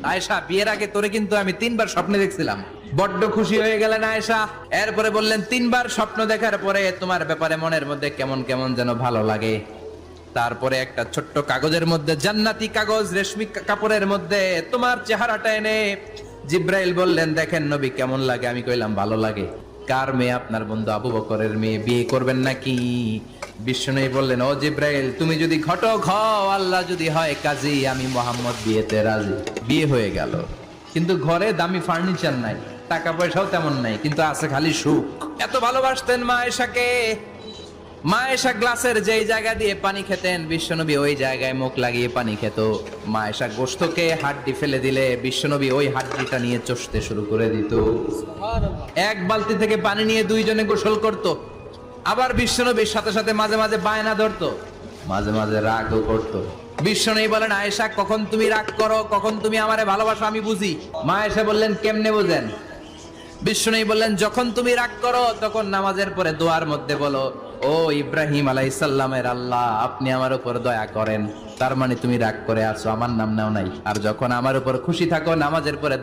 আয়েশা, বিয়ের আগে তোরে কিন্তু আমি 3 বার স্বপ্নে দেখছিলাম। বড্ড খুশি হয়ে গেলেন আয়েশা। এরপরে বললেন, 3 বার স্বপ্ন দেখার পরে তোমার ব্যাপারে মনের মধ্যে কেমন কেমন যেন ভালো লাগে। তারপরে একটা ছোট্ট কাগজের মধ্যে, জান্নাতি কাগজ, রেশমি কাপড়ের মধ্যে তোমার চেহারাটা এনে জিব্রাইল বললেন, দেখেন নবী কেমন লাগে। আমি কইলাম, ভালো লাগে। কার মেয়ে? আপনার বন্ধু আবু বকরের মেয়ে। বিয়ে করবেন নাকি? বিষ্ণুই বললেন, ও জিব্রাইল, তুমি যদি ঘটক হও, আল্লাহ যদি হয় কাজী, আমি মোহাম্মদ বিয়েতে রাজি। বিয়ে হয়ে গেল, কিন্তু ঘরে দামি ফার্নিচার নাই, টাকা পয়সাও তেমন নাই, কিন্তু আছে খালি সুখ। এত ভালোবাসতেন মা আয়েশাকে। মা আয়েশা গ্লাসের যেই জায়গা দিয়ে পানি খেতেন, বিশ্বনবী ওই জায়গায় মুখ লাগিয়ে পানি খেত। মা আয়েশা গোশতকে হাড্ডি ফেলে দিলে বিশ্বনবী ওই হাড্ডিটা নিয়ে চষতে শুরু করে দিত। এক বালতি থেকে পানি নিয়ে দুইজনে গোসল করত। আবার বিশ্বনবীর সাথে সাথে মাঝে মাঝে বায়না ধরতো, মাঝে মাঝে রাগও করতো। বিশ্বনবী বলেন, আয়েশা, কখন তুমি রাগ করো, কখন তুমি আমারে ভালোবাসো আমি বুঝি। মা আয়েশা বললেন, কেমনে বুঝেন? বিষ্ণু বললেন, যখন তুমি রাগ করো তখন নামাজের পরে দোয়ার মধ্যে বলো, ও ইব্রাহিম আলাইহিস সালামের আল্লাহ, আপনি আমার উপর দয়া করেন। তার মানে তুমি রাগ করে আছো, আমার নাম নাও নাই। আর যখন আমার উপর খুশি থাকো, নামাজের পরে